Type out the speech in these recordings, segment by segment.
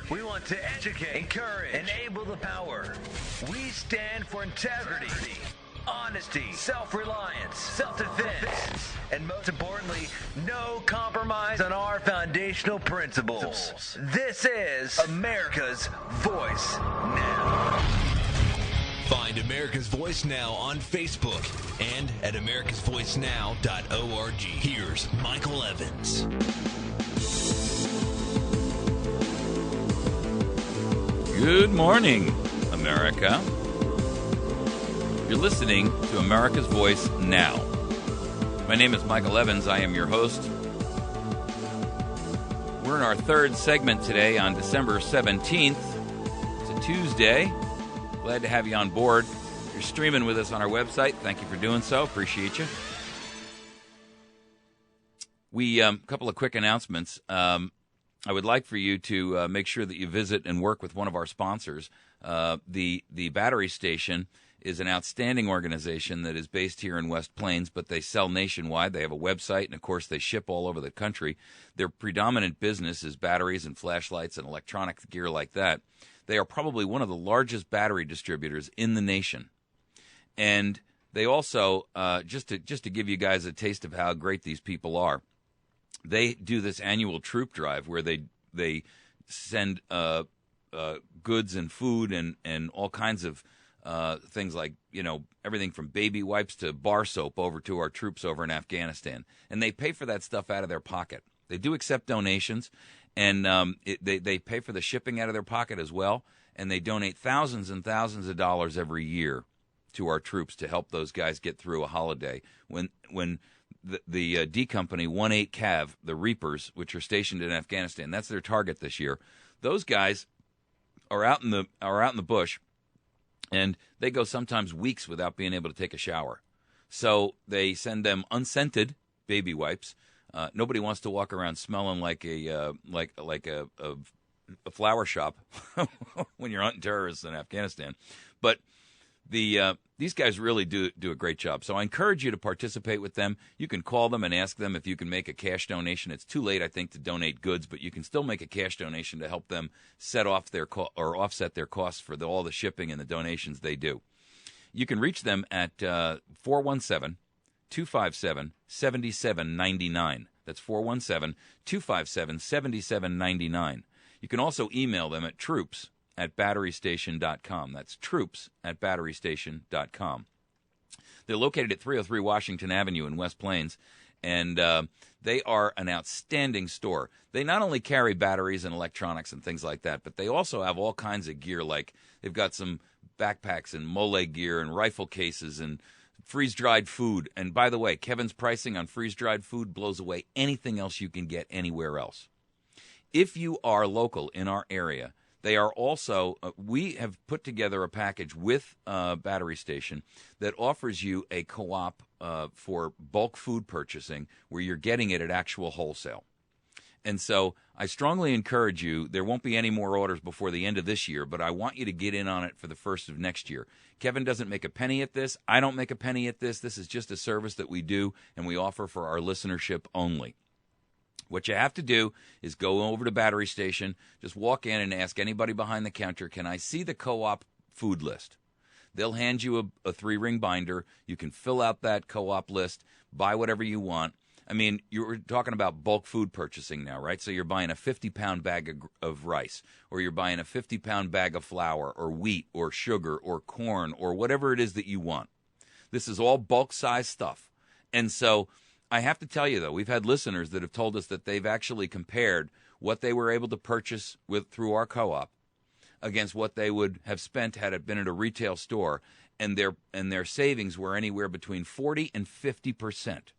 We want to educate, encourage, enable the power. We stand for integrity, honesty, self-reliance, self-defense, and most importantly, no compromise on our foundational principles. This is America's Voice Now. Find America's Voice Now on Facebook and at americasvoicenow.org. Here's Michael Evans. Good morning, America. You're listening to America's Voice Now. My name is Michael Evans. I am your host. We're in our third segment today on December 17th. It's a Tuesday. Glad to have you on board. You're streaming with us on our website. Thank you for doing so. Appreciate you. A couple of quick announcements. I would like for you to make sure that you visit and work with one of our sponsors. The Battery Station is an outstanding organization that is based here in West Plains, but they sell nationwide. They have a website, and, of course, they ship all over the country. Their predominant business is batteries and flashlights and electronic gear like that. They are probably one of the largest battery distributors in the nation. And they also, just to give you guys a taste of how great these people are, they do this annual troop drive where they send goods and food and all kinds of things like, everything from baby wipes to bar soap over to our troops over in Afghanistan. And they pay for that stuff out of their pocket. They do accept donations, and they pay for the shipping out of their pocket as well. And they donate thousands and thousands of dollars every year to our troops to help those guys get through a holiday. When the D Company 1-8 Cav, the Reapers, which are stationed in Afghanistan, that's their target this year. Those guys are out in the bush, and they go sometimes weeks without being able to take a shower. So they send them unscented baby wipes. Nobody wants to walk around smelling like a flower shop when you're hunting terrorists in Afghanistan. But these guys really do a great job. So I encourage you to participate with them. You can call them and ask them if you can make a cash donation. It's too late, I think, to donate goods, but you can still make a cash donation to help them offset their costs for all the shipping and the donations they do. You can reach them at 417-257-7799. That's 417-257-7799. You can also email them at troops@batterystation.com. That's troops@batterystation.com. They're located at 303 Washington Avenue in West Plains, and they are an outstanding store. They not only carry batteries and electronics and things like that, but they also have all kinds of gear, like they've got some backpacks and mole gear and rifle cases and freeze-dried food. And by the way, Kevin's pricing on freeze-dried food blows away anything else you can get anywhere else. If you are local in our area, they are also, we have put together a package with Battery Station that offers you a co-op for bulk food purchasing where you're getting it at actual wholesale. And so I strongly encourage you, there won't be any more orders before the end of this year, but I want you to get in on it for the first of next year. Kevin doesn't make a penny at this. I don't make a penny at this. This is just a service that we do and we offer for our listenership only. What you have to do is go over to Battery Station, just walk in and ask anybody behind the counter, can I see the co-op food list? They'll hand you a 3-ring binder. You can fill out that co-op list, buy whatever you want. I mean, you're talking about bulk food purchasing now, right? So you're buying a 50-pound bag of rice, or you're buying a 50-pound bag of flour or wheat or sugar or corn or whatever it is that you want. This is all bulk size stuff. And so I have to tell you, though, we've had listeners that have told us that they've actually compared what they were able to purchase through our co-op against what they would have spent had it been at a retail store, and their savings were anywhere between 40 and 50%.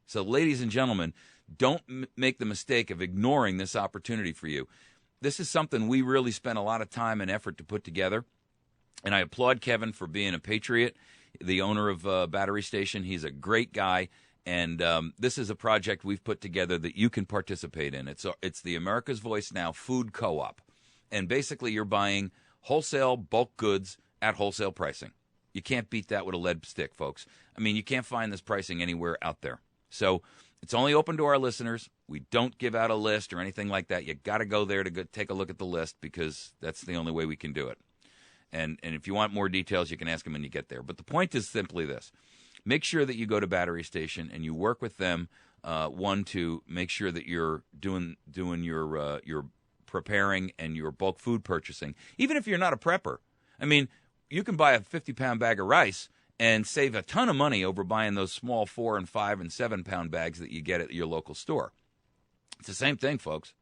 So, ladies and gentlemen, don't make the mistake of ignoring this opportunity for you. This is something we really spent a lot of time and effort to put together, and I applaud Kevin for being a patriot, the owner of Battery Station. He's a great guy. And this is a project we've put together that you can participate in. It's the America's Voice Now Food Co-op. And basically you're buying wholesale bulk goods at wholesale pricing. You can't beat that with a lead stick, folks. I mean, you can't find this pricing anywhere out there. So It's only open to our listeners. We don't give out a list or anything like that. You got to go there to take a look at the list because that's the only way we can do it. And if you want more details, you can ask them when you get there. But the point is simply this. Make sure that you go to Battery Station and you work with them, one, to make sure that you're doing your preparing and your bulk food purchasing. Even if you're not a prepper. I mean, you can buy a 50-pound bag of rice and save a ton of money over buying those small 4 and 5 and 7-pound bags that you get at your local store. It's the same thing, folks.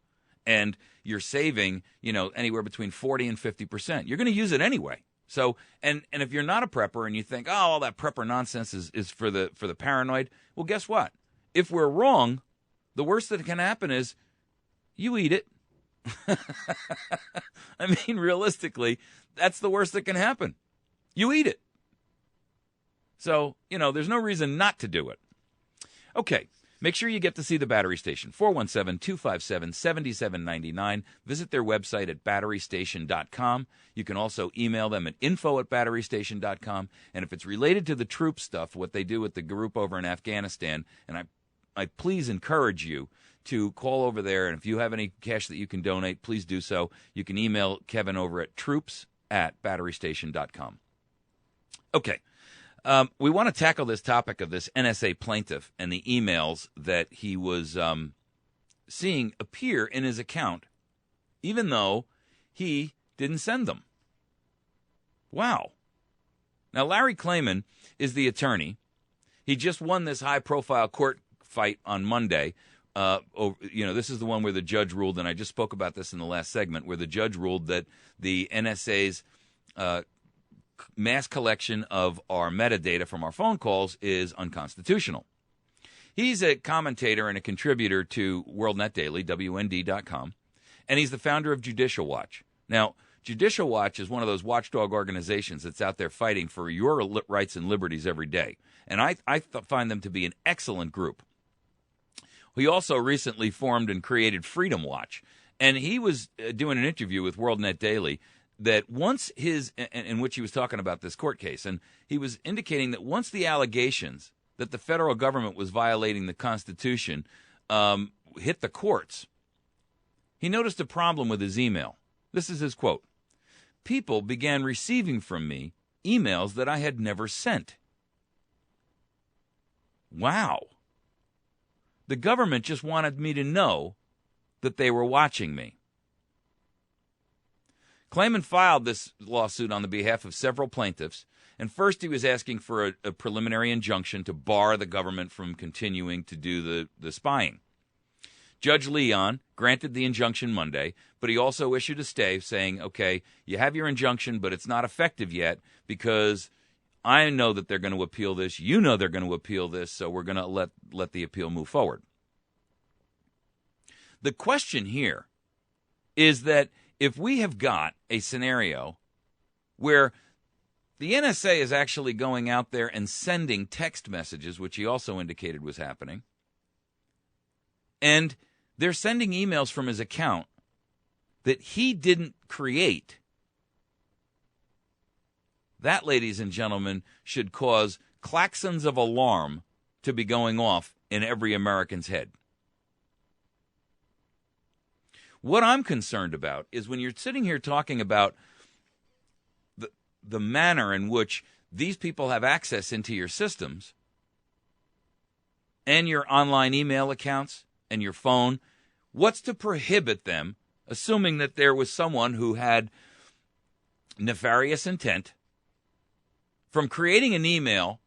And you're saving, anywhere between 40 and 50%. You're going to use it anyway. So, and if you're not a prepper and you think, oh, all that prepper nonsense is for the paranoid, well, guess what? If we're wrong, the worst that can happen is you eat it. I mean, realistically, that's the worst that can happen. You eat it. So, there's no reason not to do it. Okay, make sure you get to see the Battery Station, 417-257-7799. Visit their website at batterystation.com. You can also email them at info@batterystation.com. And if it's related to the troop stuff, what they do with the group over in Afghanistan, and I please encourage you to call over there, and if you have any cash that you can donate, please do so. You can email Kevin over at troops@batterystation.com. Okay. We want to tackle this topic of this NSA plaintiff and the emails that he was seeing appear in his account, even though he didn't send them. Wow. Now, Larry Klayman is the attorney. He just won this high-profile court fight on Monday. This is the one where the judge ruled, and I just spoke about this in the last segment, where the judge ruled that the NSA's mass collection of our metadata from our phone calls is unconstitutional. He's a commentator and a contributor to WorldNet Daily, WND.com, and he's the founder of Judicial Watch. Now, Judicial Watch is one of those watchdog organizations that's out there fighting for your rights and liberties every day, and I find them to be an excellent group. He also recently formed and created Freedom Watch, and he was doing an interview with WorldNet Daily that once in which he was talking about this court case, and he was indicating that once the allegations that the federal government was violating the Constitution hit the courts, he noticed a problem with his email. This is his quote. People began receiving from me emails that I had never sent. Wow. The government just wanted me to know that they were watching me. Klayman filed this lawsuit on the behalf of several plaintiffs, and first he was asking for a preliminary injunction to bar the government from continuing to do the spying. Judge Leon granted the injunction Monday, but he also issued a stay saying, okay, you have your injunction, but it's not effective yet because I know that they're going to appeal this, you know they're going to appeal this, so we're going to let the appeal move forward. The question here is that if we have got a scenario where the NSA is actually going out there and sending text messages, which he also indicated was happening, and they're sending emails from his account that he didn't create, that, ladies and gentlemen, should cause claxons of alarm to be going off in every American's head. What I'm concerned about is when you're sitting here talking about the manner in which these people have access into your systems and your online email accounts and your phone, what's to prohibit them, assuming that there was someone who had nefarious intent, from creating an email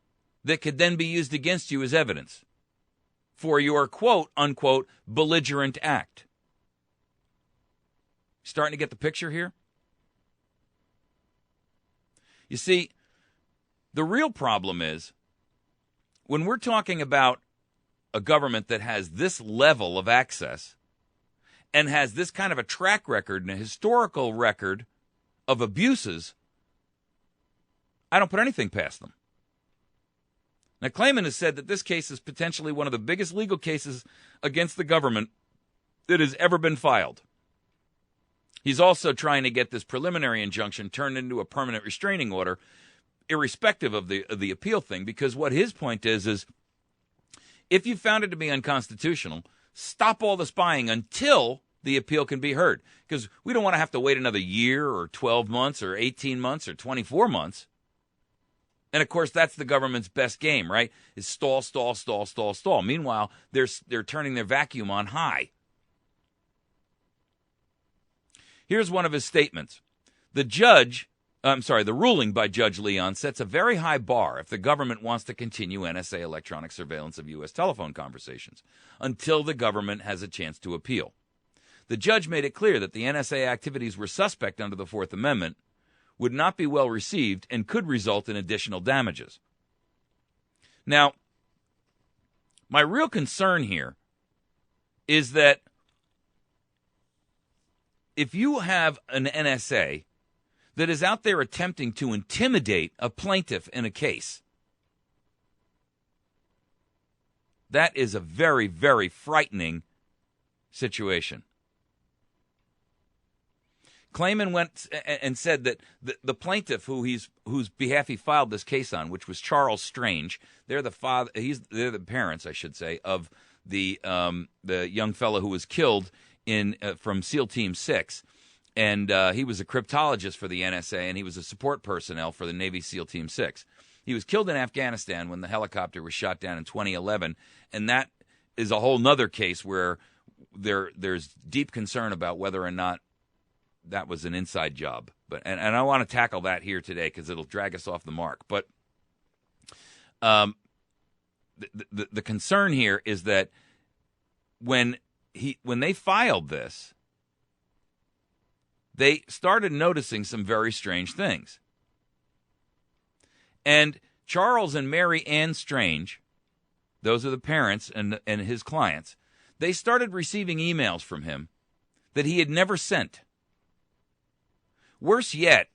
that could then be used against you as evidence for your quote-unquote belligerent act? Starting to get the picture here? You see, the real problem is when we're talking about a government that has this level of access and has this kind of a track record and a historical record of abuses, I don't put anything past them. Now, Klayman has said that this case is potentially one of the biggest legal cases against the government that has ever been filed. He's also trying to get this preliminary injunction turned into a permanent restraining order, irrespective of the appeal thing, because what his point is If you found it to be unconstitutional, stop all the spying until the appeal can be heard. Because we don't want to have to wait another year or 12 months or 18 months or 24 months. And, of course, that's the government's best game, right? Is stall, stall, stall, stall, stall. Meanwhile, they're turning their vacuum on high. Here's one of his statements. The ruling by Judge Leon sets a very high bar if the government wants to continue NSA electronic surveillance of U.S. telephone conversations until the government has a chance to appeal. The judge made it clear that the NSA activities were suspect under the Fourth Amendment, would not be well received, and could result in additional damages. Now, my real concern here is that if you have an NSA that is out there attempting to intimidate a plaintiff in a case, that is a very, very frightening situation. Clayman went and said that the plaintiff whose behalf he filed this case on, which was Charles Strange, they're the parents, I should say, of the young fellow who was killed from SEAL Team 6, and he was a cryptologist for the NSA, and he was a support personnel for the Navy SEAL Team 6. He was killed in Afghanistan when the helicopter was shot down in 2011, and that is a whole nother case where there's deep concern about whether or not that was an inside job. And I want to tackle that here today because it'll drag us off the mark. But the concern here is that when they filed this, they started noticing some very strange things. And Charles and Mary Ann Strange, those are the parents and his clients, they started receiving emails from him that he had never sent. Worse yet,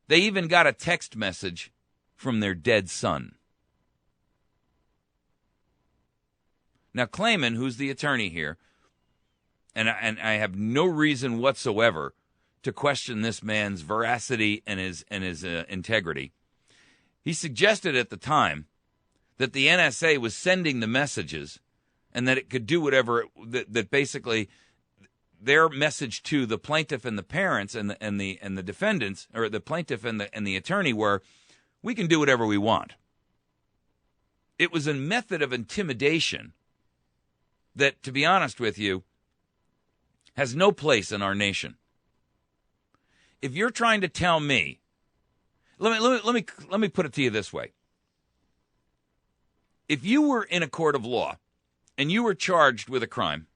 they even got a text message from their dead son. Now, Clayman, who's the attorney here, and I have no reason whatsoever to question this man's veracity and his integrity, he suggested at the time that the NSA was sending the messages and that it could do whatever, that basically their message to the plaintiff and the parents and the defendants, or the plaintiff and the attorney, were, we can do whatever we want. It was a method of intimidation that, to be honest with you, has no place in our nation. If you're trying to tell me, let me put it to you this way. If you were in a court of law and you were charged with a crime,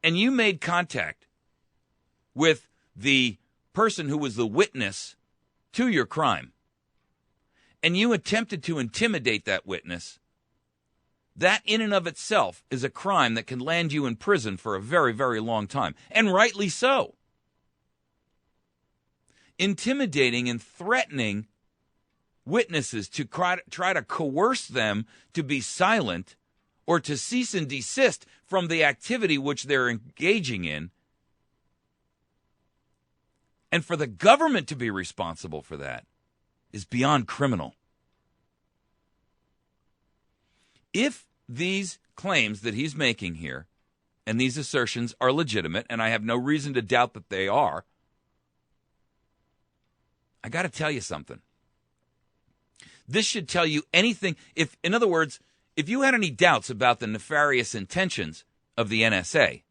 and you made contact with the person who was the witness to your crime, and you attempted to intimidate that witness, that in and of itself is a crime that can land you in prison for a very, very long time, and rightly so. Intimidating and threatening witnesses to try to coerce them to be silent or to cease and desist from the activity which they're engaging in, and for the government to be responsible for that, is beyond criminal. If these claims that he's making here and these assertions are legitimate, and I have no reason to doubt that they are, I got to tell you something. This should tell you anything. In other words, if you had any doubts about the nefarious intentions of the NSA,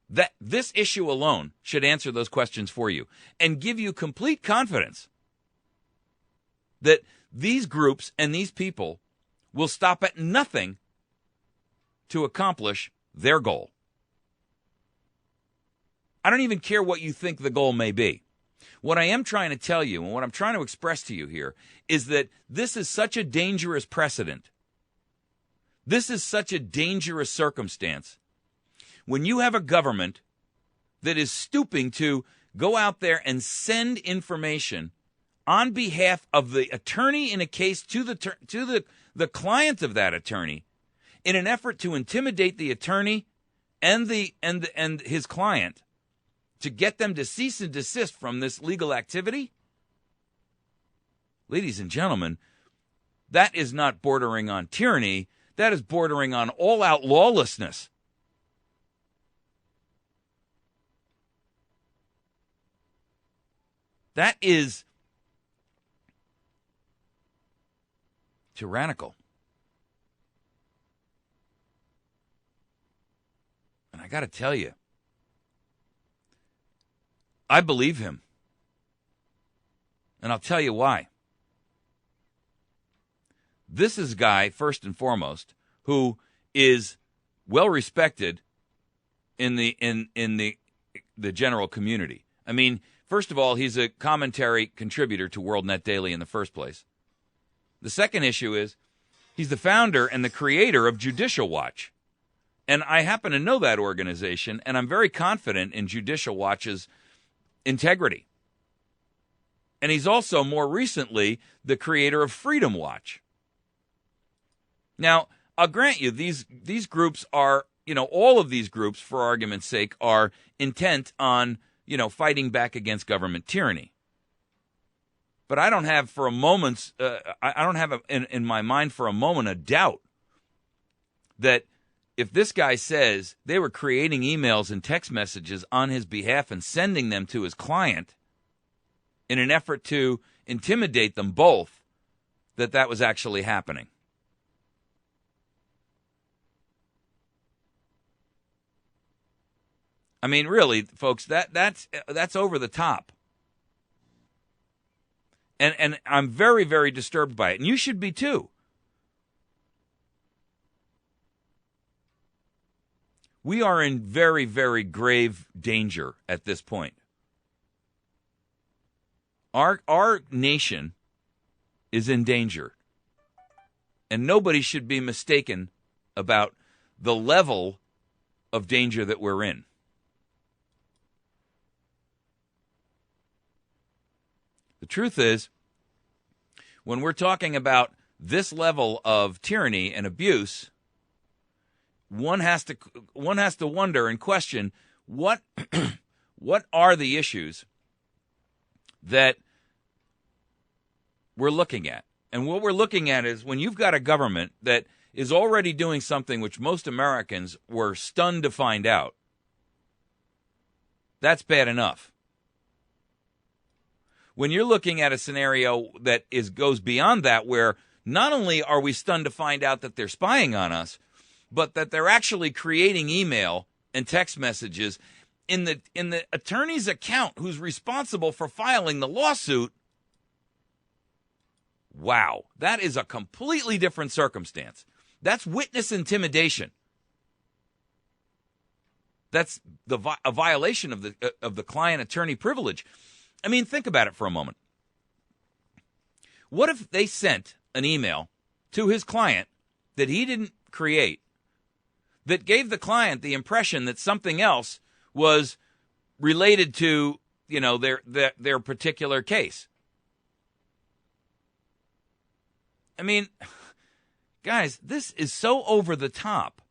that this issue alone should answer those questions for you and give you complete confidence that these groups and these people will stop at nothing to accomplish their goal. I don't even care what you think the goal may be. What I am trying to tell you and what I'm trying to express to you here is that this is such a dangerous precedent. This is such a dangerous circumstance. When you have a government that is stooping to go out there and send information on behalf of the attorney in a case to the client of that attorney, in an effort to intimidate the attorney and his client, to get them to cease and desist from this legal activity, ladies and gentlemen, that is not bordering on tyranny. That is bordering on all-out lawlessness. That is tyrannical. And I got to tell you, I believe him. And I'll tell you why. This is a guy, first and foremost, who is well respected in the general community. I mean, first of all, he's a commentary contributor to WorldNet Daily in the first place. The second issue is he's the founder and the creator of Judicial Watch. And I happen to know that organization, and I'm very confident in Judicial Watch's integrity. And he's also, more recently, the creator of Freedom Watch. Now, I'll grant you, these groups are, all of these groups, for argument's sake, are intent on, fighting back against government tyranny. But I don't have for a moment, in my mind for a moment a doubt that if this guy says they were creating emails and text messages on his behalf and sending them to his client in an effort to intimidate them both, that was actually happening. I mean, really, folks, that's over the top. And I'm very, very disturbed by it. And you should be too. We are in very, very grave danger at this point. Our nation is in danger. And nobody should be mistaken about the level of danger that we're in. The truth is, when we're talking about this level of tyranny and abuse, one has to wonder and question what are the issues that we're looking at. And what we're looking at is when you've got a government that is already doing something which most Americans were stunned to find out, that's bad enough. When you're looking at a scenario that goes beyond that, where not only are we stunned to find out that they're spying on us, but that they're actually creating email and text messages in the attorney's account who's responsible for filing the lawsuit. Wow, that is a completely different circumstance. That's witness intimidation. That's a violation of the client-attorney privilege. I mean, think about it for a moment. What if they sent an email to his client that he didn't create that gave the client the impression that something else was related to, their particular case? I mean, guys, this is so over the top.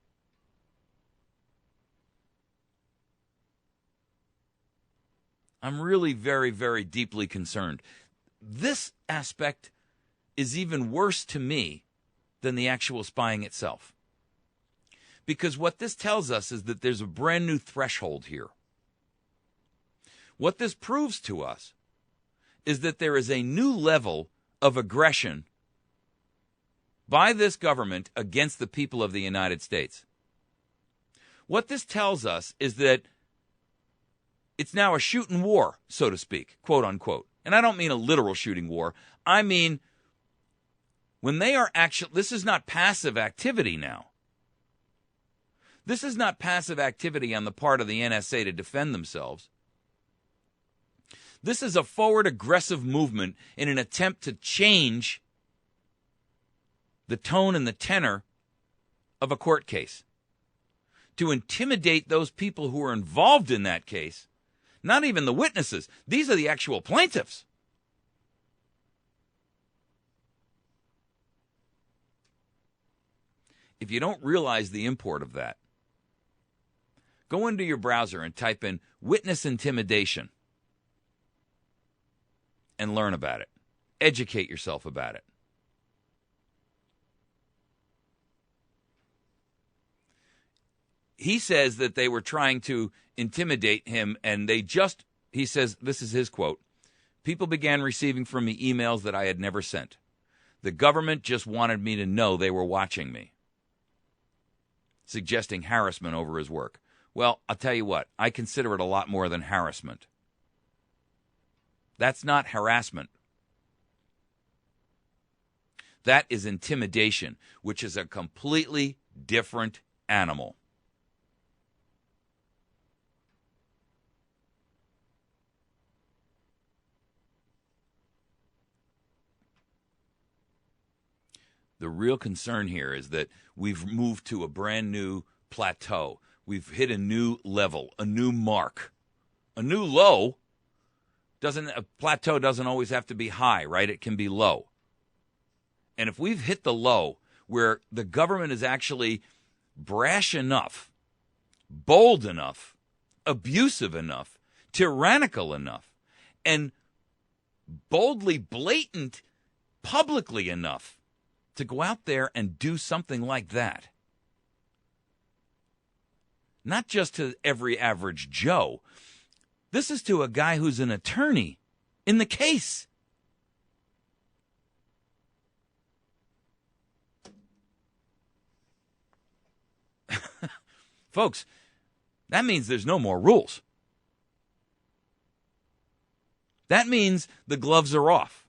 I'm really very, very deeply concerned. This aspect is even worse to me than the actual spying itself. Because what this tells us is that there's a brand new threshold here. What this proves to us is that there is a new level of aggression by this government against the people of the United States. What this tells us is that it's now a shooting war, so to speak, quote unquote. And I don't mean a literal shooting war. I mean, when they are actually, this is not passive activity now. This is not passive activity on the part of the NSA to defend themselves. This is a forward aggressive movement in an attempt to change the tone and the tenor of a court case, to intimidate those people who are involved in that case. Not even the witnesses. These are the actual plaintiffs. If you don't realize the import of that, go into your browser and type in witness intimidation and learn about it. Educate yourself about it. he says that they were trying to intimidate him, and he says, this is his quote, "People began receiving from me emails that I had never sent. The government just wanted me to know they were watching me," suggesting harassment over his work. Well, I'll tell you what, I consider it a lot more than harassment. That's not harassment. That is intimidation, which is a completely different animal. The real concern here is that we've moved to a brand new plateau. We've hit a new level, a new mark, a new low. A plateau doesn't always have to be high, right? It can be low. And if we've hit the low where the government is actually brash enough, bold enough, abusive enough, tyrannical enough, and boldly blatant publicly enough to go out there and do something like that, not just to every average Joe. This is to a guy who's an attorney in the case. Folks, that means there's no more rules. That means the gloves are off.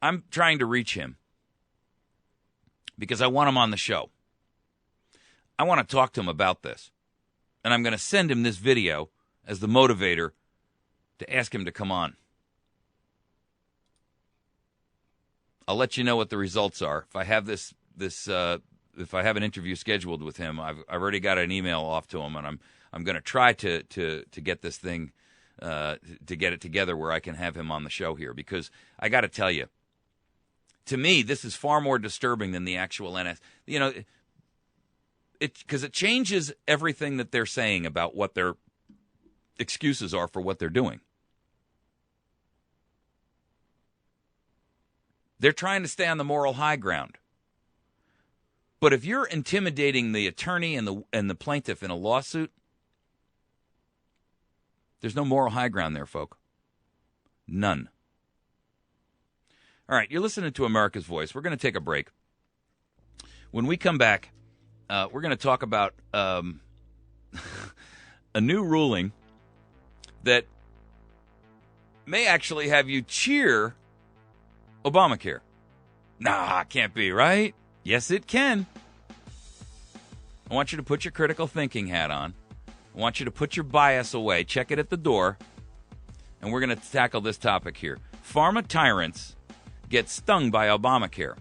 I'm trying to reach him because I want him on the show. I want to talk to him about this. And I'm going to send him this video as the motivator to ask him to come on. I'll let you know what the results are. If I have if I have an interview scheduled with him, I've already got an email off to him, and I'm going to try to get this thing to get it together where I can have him on the show here, because I got to tell you, to me, this is far more disturbing than the actual NS. You know, because it changes everything that they're saying about what their excuses are for what they're doing. They're trying to stay on the moral high ground. But if you're intimidating the attorney and the plaintiff in a lawsuit, there's no moral high ground there, folk. None. All right, you're listening to America's Voice. We're going to take a break. When we come back, we're going to talk about a new ruling that may actually have you cheer Obamacare. Nah, can't be, right? Yes, it can. I want you to put your critical thinking hat on. I want you to put your bias away. Check it at the door. And we're going to tackle this topic here. Pharma tyrants get stung by Obamacare.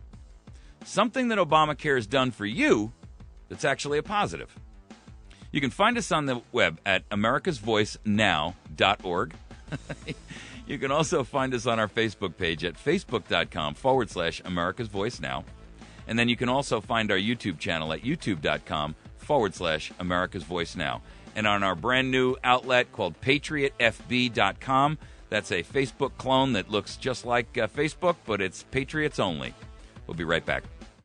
Something that Obamacare has done for you that's actually a positive. You can find us on the web at americasvoicenow.org. You can also find us on our Facebook page at facebook.com/America's Voice Now. And then you can also find our YouTube channel at youtube.com/America's Voice Now. And on our brand new outlet called patriotfb.com, that's a Facebook clone that looks just like Facebook, but it's Patriots only. We'll be right back.